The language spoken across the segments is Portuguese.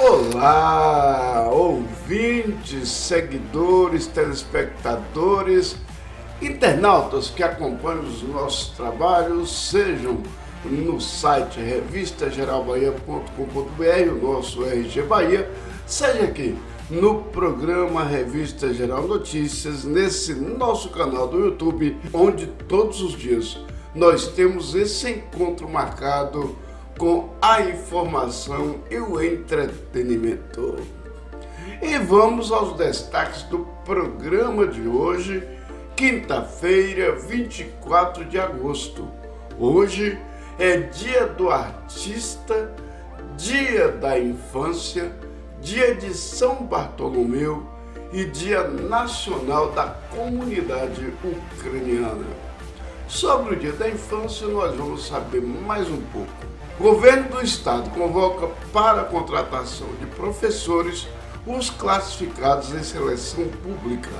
Olá, ouvintes, seguidores, telespectadores, internautas que acompanham os nossos trabalhos, sejam no site revistageralbahia.com.br, o nosso RG Bahia, seja aqui no programa Revista Geral Notícias, nesse nosso canal do YouTube, onde todos os dias nós temos esse encontro marcado com a informação e o entretenimento. E vamos aos destaques do programa de hoje, quinta-feira, 24 de agosto. Hoje é Dia do Artista, Dia da Infância, Dia de São Bartolomeu e Dia Nacional da Comunidade Ucraniana. Sobre o Dia da Infância, nós vamos saber mais um pouco. O governo do estado convoca para a contratação de professores os classificados em seleção pública.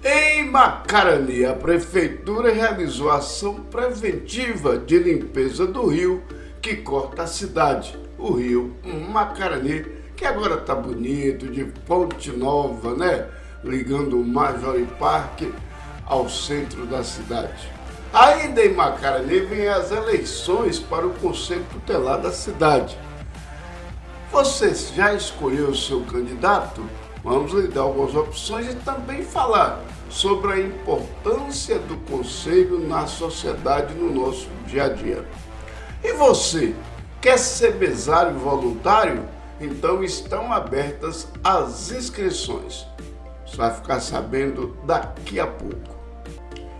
Em Macarani, a prefeitura realizou ação preventiva de limpeza do rio que corta a cidade, o rio Macarani, que agora está bonito, de Ponte Nova, né? Ligando o Major Park ao centro da cidade. Ainda em Macarani vem as eleições para o Conselho Tutelar da cidade. Você já escolheu o seu candidato? Vamos lhe dar algumas opções e também falar sobre a importância do Conselho na sociedade, no nosso dia a dia. E você, quer ser mesário voluntário? Então estão abertas as inscrições. Você vai ficar sabendo daqui a pouco.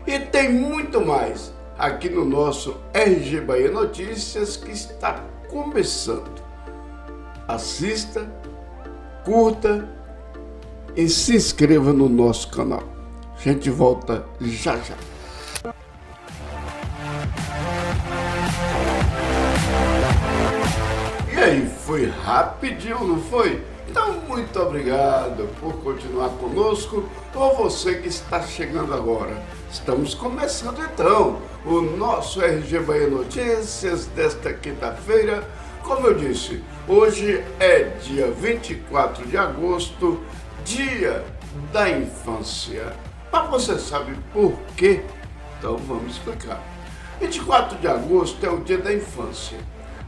E tem muito mais aqui no nosso RG Bahia Notícias que está começando. Assista, curta e se inscreva no nosso canal. A gente volta já já. E aí, foi rapidinho, não foi? Então, muito obrigado por continuar conosco, ou você que está chegando agora. Estamos começando então o nosso RG Bahia Notícias desta quinta-feira. Como eu disse, hoje é dia 24 de agosto, Dia da Infância. Mas você sabe por quê? Então vamos explicar. 24 de agosto é o Dia da Infância.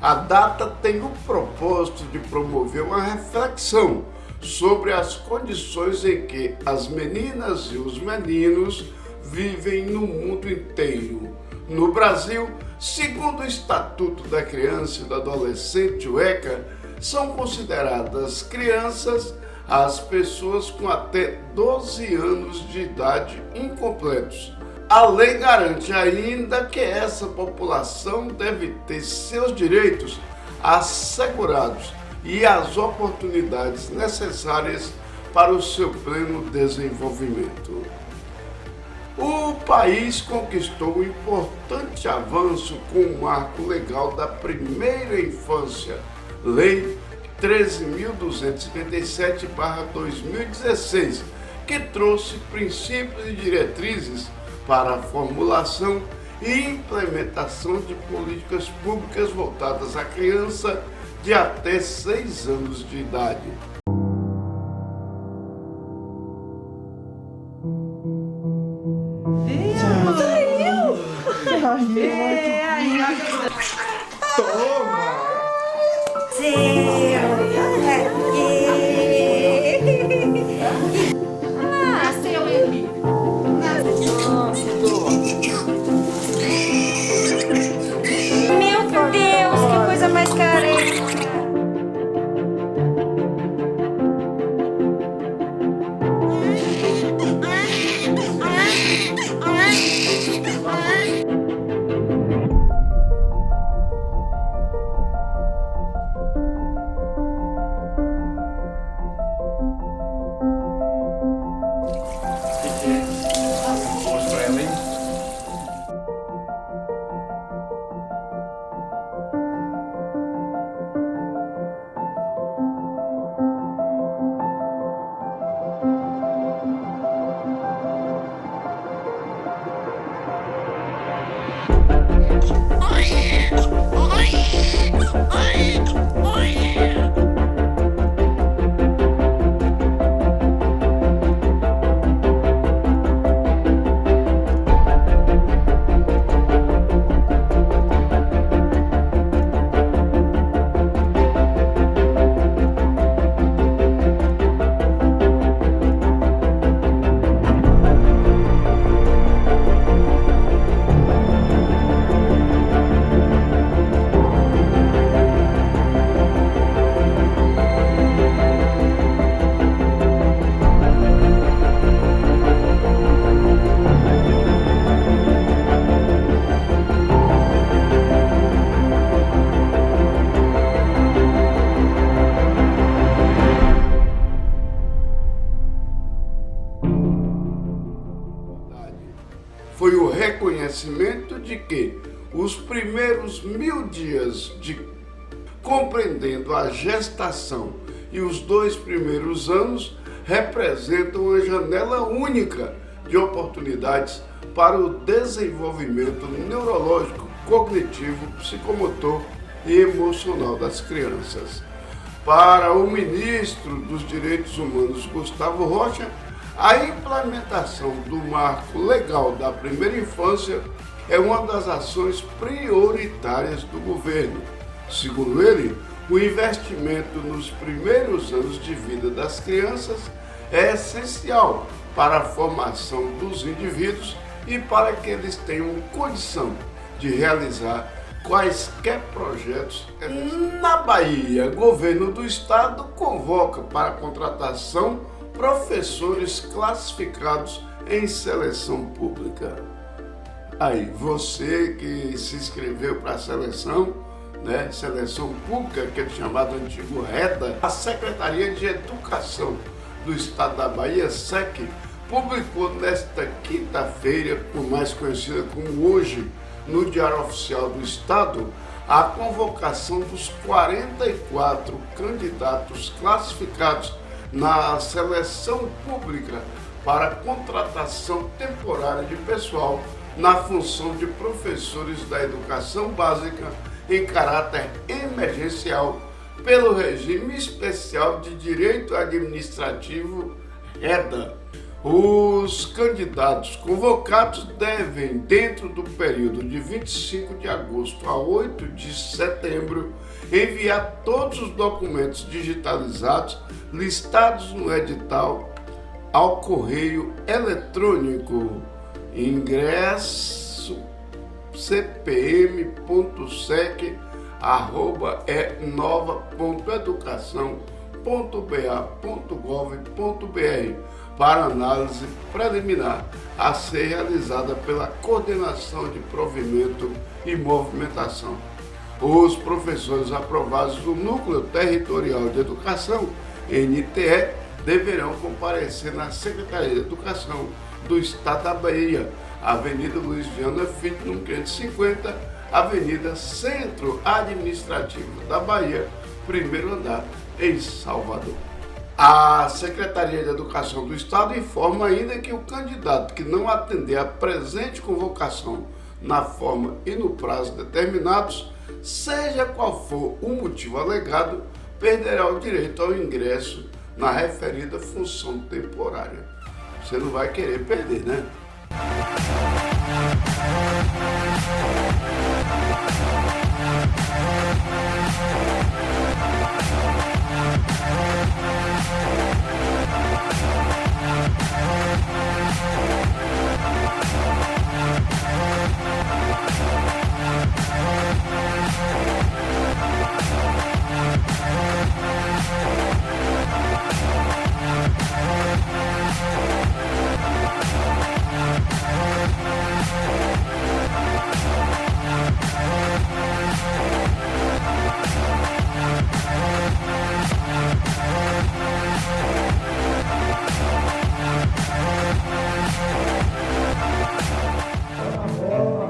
A data tem o propósito de promover uma reflexão sobre as condições em que as meninas e os meninos vivem no mundo inteiro. No Brasil, segundo o Estatuto da Criança e do Adolescente, o ECA, são consideradas crianças as pessoas com até 12 anos de idade incompletos. A lei garante ainda que essa população deve ter seus direitos assegurados e as oportunidades necessárias para o seu pleno desenvolvimento. O país conquistou um importante avanço com o marco legal da primeira infância, Lei 13.257/2016, que trouxe princípios e diretrizes para a formulação e implementação de políticas públicas voltadas à criança de até 6 anos de idade. Toma! Seu Henrique. Meu Deus, que coisa mais carente. que os primeiros 1000 dias compreendendo a gestação e os 2 primeiros anos representam uma janela única de oportunidades para o desenvolvimento neurológico, cognitivo, psicomotor e emocional das crianças. Para o ministro dos Direitos Humanos, Gustavo Rocha, a implementação do marco legal da primeira infância é uma das ações prioritárias do governo. Segundo ele, o investimento nos primeiros anos de vida das crianças é essencial para a formação dos indivíduos e para que eles tenham condição de realizar quaisquer projetos. Na Bahia, o governo do estado convoca para a contratação professores classificados em seleção pública. Aí, você que se inscreveu para a seleção, seleção pública, que é chamado antigo REDA, a Secretaria de Educação do Estado da Bahia, SEC, publicou nesta quinta-feira, o mais conhecida como hoje, no Diário Oficial do Estado, a convocação dos 44 candidatos classificados na seleção pública para contratação temporária de pessoal na função de professores da educação básica em caráter emergencial pelo regime especial de direito administrativo REDA. Os candidatos convocados devem, dentro do período de 25 de agosto a 8 de setembro, enviar todos os documentos digitalizados listados no edital ao correio eletrônico ingresso cpm.sec@enova.educação.ba.gov.br para análise preliminar a ser realizada pela Coordenação de Provimento e Movimentação. Os professores aprovados do Núcleo Territorial de Educação, NTE, deverão comparecer na Secretaria de Educação do Estado da Bahia, Avenida Luiz Viana Filho, número 550, Avenida Centro Administrativo da Bahia, primeiro andar, em Salvador. A Secretaria de Educação do Estado informa ainda que o candidato que não atender à presente convocação na forma e no prazo determinados, seja qual for o motivo alegado, perderá o direito ao ingresso na referida função temporária. Você não vai querer perder, né?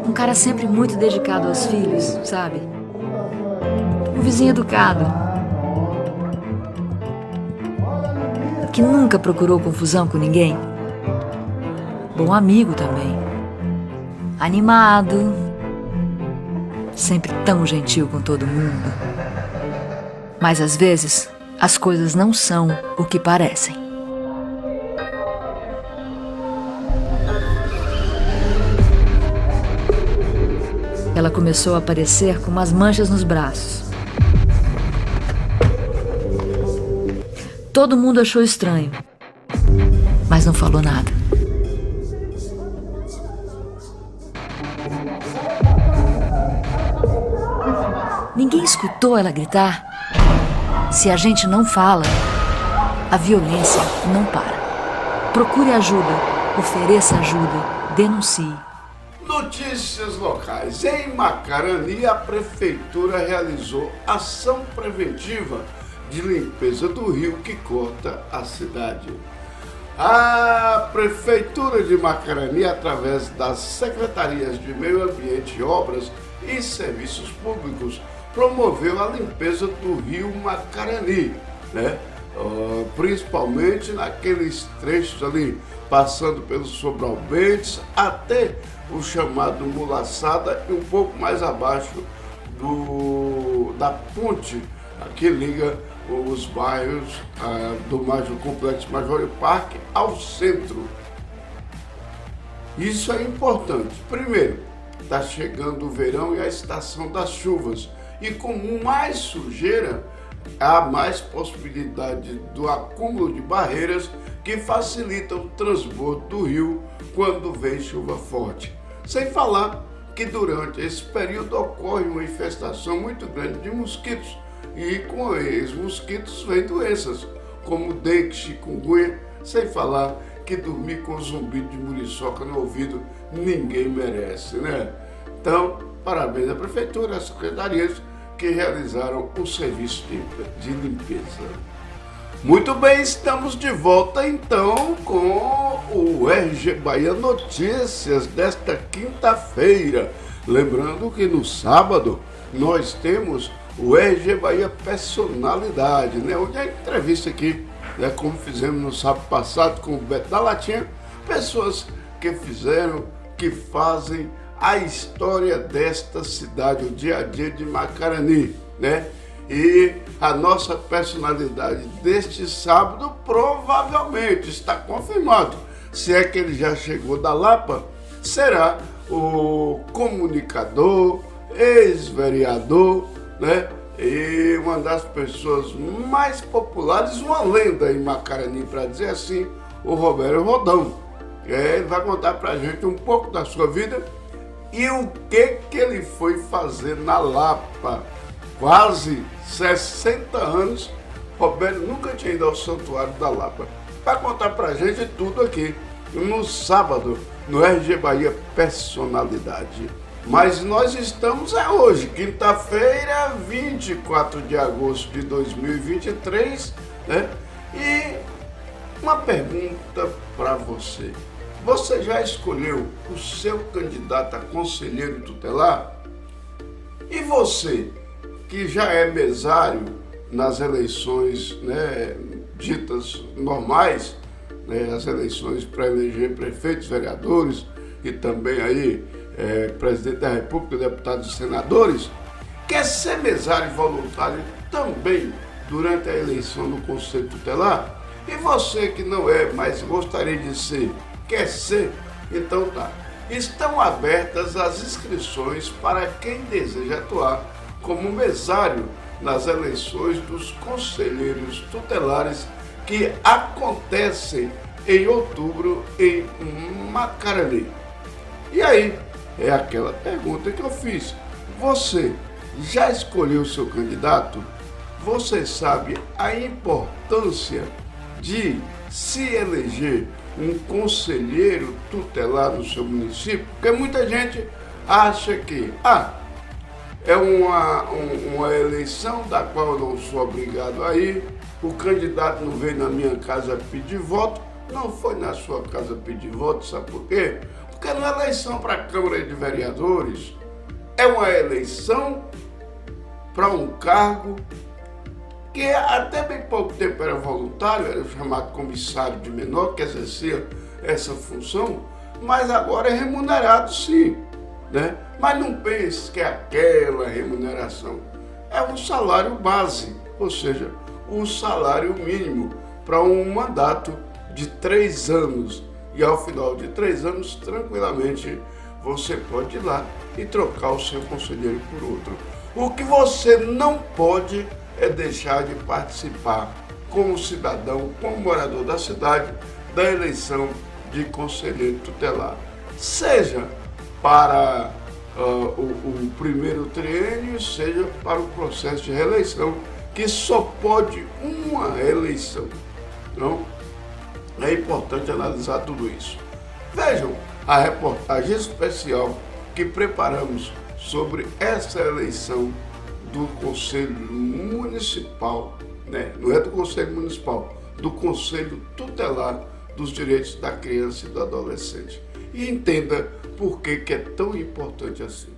Um cara sempre muito dedicado aos filhos, sabe? Um vizinho educado. Que nunca procurou confusão com ninguém. Bom amigo também. Animado. Sempre tão gentil com todo mundo. Mas às vezes, as coisas não são o que parecem. Ela começou a aparecer com umas manchas nos braços. Todo mundo achou estranho, mas não falou nada. Ninguém escutou ela gritar. Se a gente não fala, a violência não para. Procure ajuda, ofereça ajuda, denuncie. Notícias locais. Em Macarani, a prefeitura realizou ação preventiva de limpeza do rio que corta a cidade. A Prefeitura de Macarani, através das Secretarias de Meio Ambiente, Obras e Serviços Públicos, promoveu a limpeza do rio Macarani, né? Principalmente naqueles trechos ali, passando pelos Sobralbentes até o chamado Mulaçada e um pouco mais abaixo da ponte que liga os bairros do Complexo Major Parque ao centro. Isso é importante. Primeiro, está chegando o verão e a estação das chuvas. E com mais sujeira, há mais possibilidade do acúmulo de barreiras que facilitam o transbordo do rio quando vem chuva forte. Sem falar que durante esse período ocorre uma infestação muito grande de mosquitos e com esses mosquitos vem doenças como dengue, chikungunya, sem falar que dormir com zumbido de muriçoca no ouvido ninguém merece, né? Então, parabéns à Prefeitura e às secretarias que realizaram o serviço de limpeza. Muito bem, estamos de volta então com o RG Bahia Notícias desta quinta-feira. Lembrando que no sábado nós temos o RG Bahia Personalidade, né? Onde a entrevista aqui, né, como fizemos no sábado passado com o Beto da Latinha, pessoas que fizeram, que fazem a história desta cidade, o dia a dia de Macarani, né? E a nossa personalidade deste sábado provavelmente está confirmado. Se é que ele já chegou da Lapa, será o comunicador, ex-vereador, né? E uma das pessoas mais populares, uma lenda em Macarani, para dizer assim, o Roberto Rodão. Ele vai contar para a gente um pouco da sua vida e o que ele foi fazer na Lapa. Quase 60 anos, Roberto nunca tinha ido ao Santuário da Lapa. Para contar para a gente tudo aqui, no sábado, no RG Bahia Personalidade. Mas nós estamos hoje, quinta-feira, 24 de agosto de 2023, né? E uma pergunta para você. Você já escolheu o seu candidato a conselheiro tutelar? E você, que já é mesário nas eleições, né, ditas normais, né, as eleições para eleger prefeitos, vereadores e também aí presidente da República, deputados e senadores, quer ser mesário voluntário também durante a eleição do Conselho Tutelar? E você que não é, mas gostaria de ser, quer ser? Então tá. Estão abertas as inscrições para quem deseja atuar como mesário nas eleições dos conselheiros tutelares que acontecem em outubro em Macarani. E aí, é aquela pergunta que eu fiz. Você já escolheu o seu candidato? Você sabe a importância de se eleger um conselheiro tutelar no seu município? Porque muita gente acha que é uma eleição da qual eu não sou obrigado a ir, o candidato não veio na minha casa pedir voto. Não foi na sua casa pedir voto, sabe por quê? Porque não é eleição para a Câmara de Vereadores, é uma eleição para um cargo que até bem pouco tempo era voluntário, era o chamado comissário de menor, que exercia essa função, mas agora é remunerado sim, né? Mas não pense que é aquela remuneração, é um salário base, ou seja, o salário mínimo para um mandato de 3 anos. E ao final de 3 anos, tranquilamente, você pode ir lá e trocar o seu conselheiro por outro. O que você não pode é deixar de participar como cidadão, como morador da cidade, da eleição de conselheiro tutelar. Seja para o primeiro triênio, seja para o processo de reeleição, que só pode uma eleição. Então, é importante analisar tudo isso. Vejam a reportagem especial que preparamos sobre essa eleição do Conselho Municipal, né? Não é do Conselho Municipal, do Conselho Tutelar dos direitos da criança e do adolescente. E entenda por que é tão importante assim.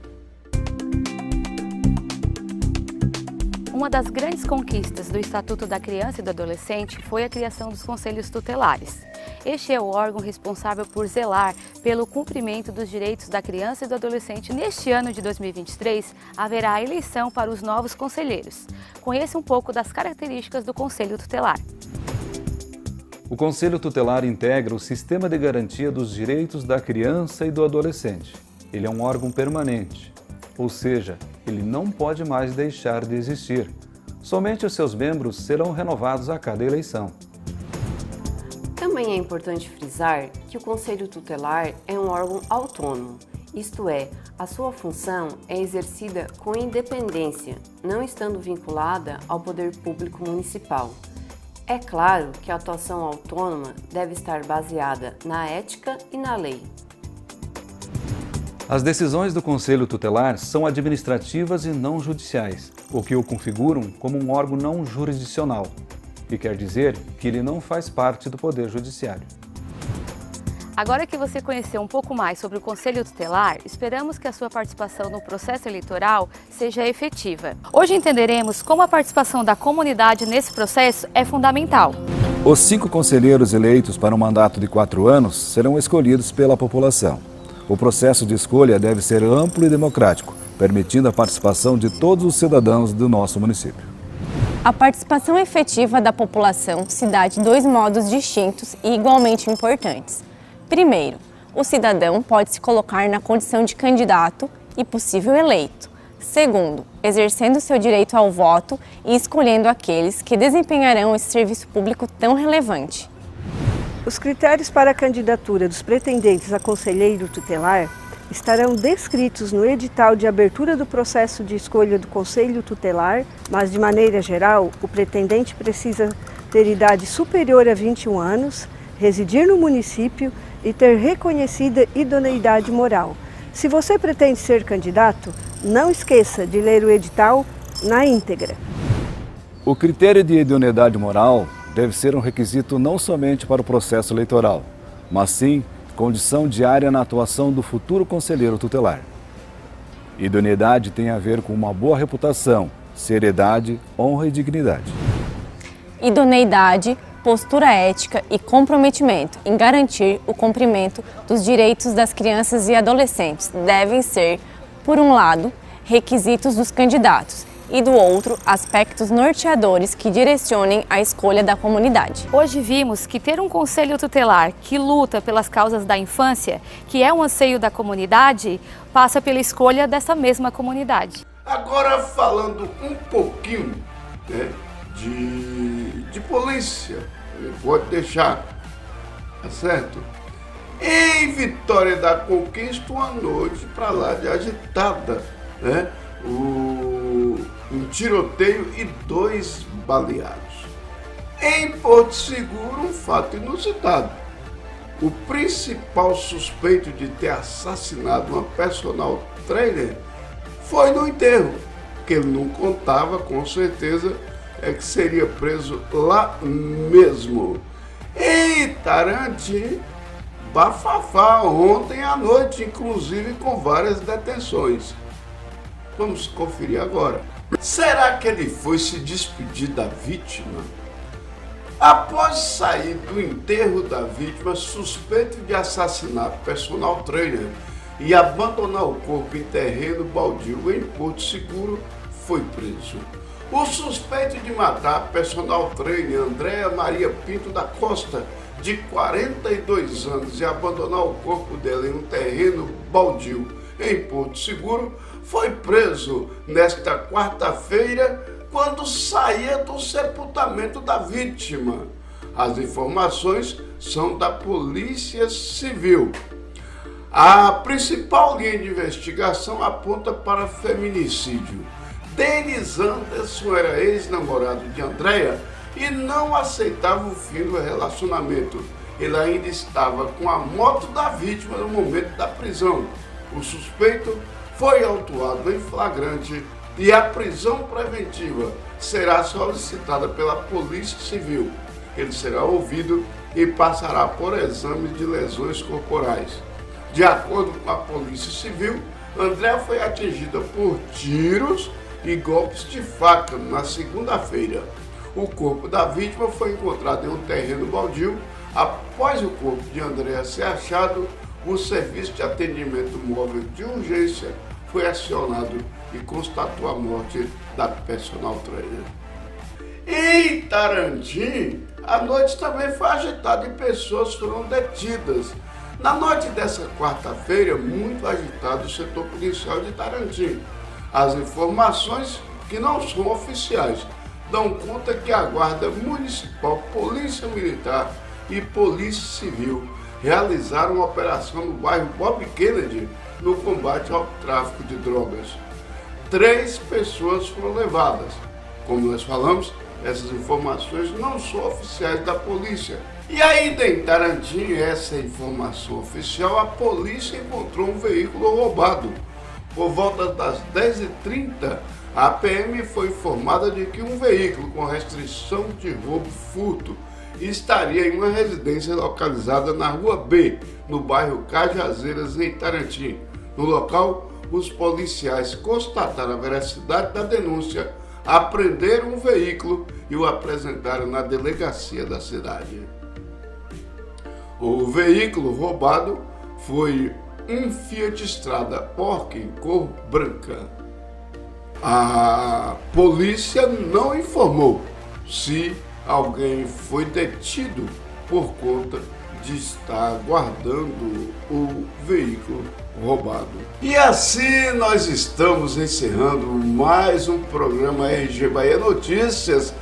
Uma das grandes conquistas do Estatuto da Criança e do Adolescente foi a criação dos conselhos tutelares. Este é o órgão responsável por zelar pelo cumprimento dos direitos da criança e do adolescente. Neste ano de 2023, haverá a eleição para os novos conselheiros. Conheça um pouco das características do Conselho Tutelar. O Conselho Tutelar integra o Sistema de Garantia dos Direitos da Criança e do Adolescente. Ele é um órgão permanente, ou seja, ele não pode mais deixar de existir. Somente os seus membros serão renovados a cada eleição. Também é importante frisar que o Conselho Tutelar é um órgão autônomo, isto é, a sua função é exercida com independência, não estando vinculada ao poder público municipal. É claro que a atuação autônoma deve estar baseada na ética e na lei. As decisões do Conselho Tutelar são administrativas e não judiciais, o que o configuram como um órgão não jurisdicional, que quer dizer que ele não faz parte do Poder Judiciário. Agora que você conheceu um pouco mais sobre o Conselho Tutelar, esperamos que a sua participação no processo eleitoral seja efetiva. Hoje entenderemos como a participação da comunidade nesse processo é fundamental. Os 5 conselheiros eleitos para um mandato de 4 anos serão escolhidos pela população. O processo de escolha deve ser amplo e democrático, permitindo a participação de todos os cidadãos do nosso município. A participação efetiva da população se dá de 2 modos distintos e igualmente importantes. Primeiro, o cidadão pode se colocar na condição de candidato e possível eleito. Segundo, exercendo seu direito ao voto e escolhendo aqueles que desempenharão esse serviço público tão relevante. Os critérios para a candidatura dos pretendentes a conselheiro tutelar estarão descritos no edital de abertura do processo de escolha do Conselho Tutelar, mas de maneira geral, o pretendente precisa ter idade superior a 21 anos, residir no município e ter reconhecida idoneidade moral. Se você pretende ser candidato, não esqueça de ler o edital na íntegra. O critério de idoneidade moral deve ser um requisito não somente para o processo eleitoral, mas sim condição diária na atuação do futuro conselheiro tutelar. Idoneidade tem a ver com uma boa reputação, seriedade, honra e dignidade. Idoneidade, postura ética e comprometimento em garantir o cumprimento dos direitos das crianças e adolescentes devem ser, por um lado, requisitos dos candidatos e, do outro, aspectos norteadores que direcionem a escolha da comunidade. Hoje vimos que ter um conselho tutelar que luta pelas causas da infância, que é um anseio da comunidade, passa pela escolha dessa mesma comunidade. Agora falando um pouquinho, né, de polícia, pode deixar, tá certo? Em Vitória da Conquista, uma noite para lá de agitada, né? Um tiroteio e 2 baleados. Em Porto Seguro, um fato inusitado. O principal suspeito de ter assassinado uma personal trainer foi no enterro, que ele não contava, com certeza, que seria preso lá mesmo. Em Itarantim, bafafá ontem à noite, inclusive com várias detenções. Vamos conferir agora. Será que ele foi se despedir da vítima? Após sair do enterro da vítima, suspeito de assassinar personal trainer e abandonar o corpo em terreno baldio em Porto Seguro, foi preso. O suspeito de matar a personal trainer Andréa Maria Pinto da Costa, de 42 anos, e abandonar o corpo dela em um terreno baldio em Porto Seguro, foi preso nesta quarta-feira quando saía do sepultamento da vítima. As informações são da Polícia Civil. A principal linha de investigação aponta para feminicídio. Denis Anderson era ex-namorado de Andréa e não aceitava o fim do relacionamento. Ele ainda estava com a moto da vítima no momento da prisão. O suspeito foi autuado em flagrante e a prisão preventiva será solicitada pela Polícia Civil. Ele será ouvido e passará por exames de lesões corporais. De acordo com a Polícia Civil, Andréa foi atingida por tiros e golpes de faca na segunda-feira. O corpo da vítima foi encontrado em um terreno baldio. Após o corpo de Andréa ser achado, o Serviço de Atendimento Móvel de Urgência foi acionado e constatou a morte da personal trainer. Em Tarantim, a noite também foi agitada e pessoas foram detidas. Na noite dessa quarta-feira, muito agitado o setor policial de Tarantim. As informações, que não são oficiais, dão conta que a Guarda Municipal, Polícia Militar e Polícia Civil realizaram uma operação no bairro Bob Kennedy no combate ao tráfico de drogas. 3 pessoas foram levadas. Como nós falamos, essas informações não são oficiais da polícia. E ainda em Tarantim, essa informação oficial, a polícia encontrou um veículo roubado. Por volta das 10h30, a PM foi informada de que um veículo com restrição de roubo furto estaria em uma residência localizada na Rua B, no bairro Cajazeiras, em Tarantim. No local, os policiais constataram a veracidade da denúncia, apreenderam o veículo e o apresentaram na delegacia da cidade. O veículo roubado foi um Fiat Strada Porche cor branca. A polícia não informou se alguém foi detido por conta de estar guardando o veículo roubado. E assim nós estamos encerrando mais um programa RG Bahia Notícias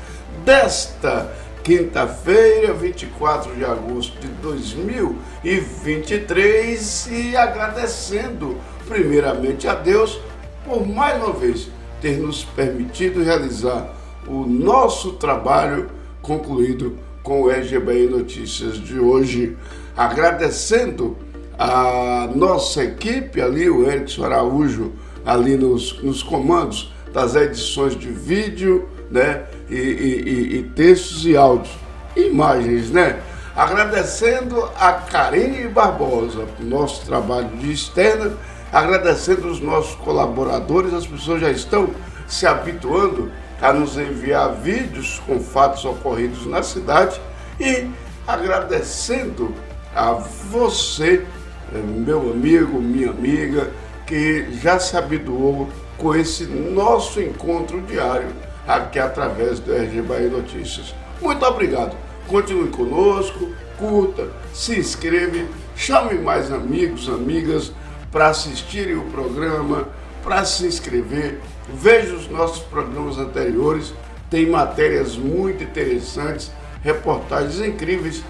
desta quinta-feira, 24 de agosto de 2023, e agradecendo primeiramente a Deus por mais uma vez ter nos permitido realizar o nosso trabalho concluído com o RG Bahia Notícias de hoje, agradecendo a nossa equipe ali, o Erickson Araújo ali nos comandos das edições de vídeo, né, e textos e áudios, imagens, né? Agradecendo a Karine Barbosa pelo nosso trabalho de externa, agradecendo os nossos colaboradores, as pessoas já estão se habituando a nos enviar vídeos com fatos ocorridos na cidade, e agradecendo a você, meu amigo, minha amiga, que já se habituou com esse nosso encontro diário aqui através do RG Bahia Notícias. Muito obrigado. Continue conosco, curta, se inscreva, chame mais amigos, amigas para assistirem o programa, para se inscrever. Veja os nossos programas anteriores, tem matérias muito interessantes, reportagens incríveis,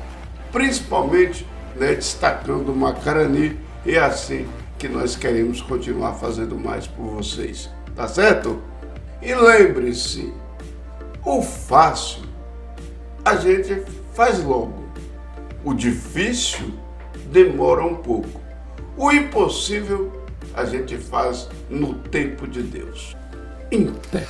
principalmente, né, destacando o Macarani. É assim que nós queremos continuar fazendo mais por vocês, tá certo? E lembre-se, o fácil a gente faz logo, o difícil demora um pouco, o impossível a gente faz no tempo de Deus. Em pé.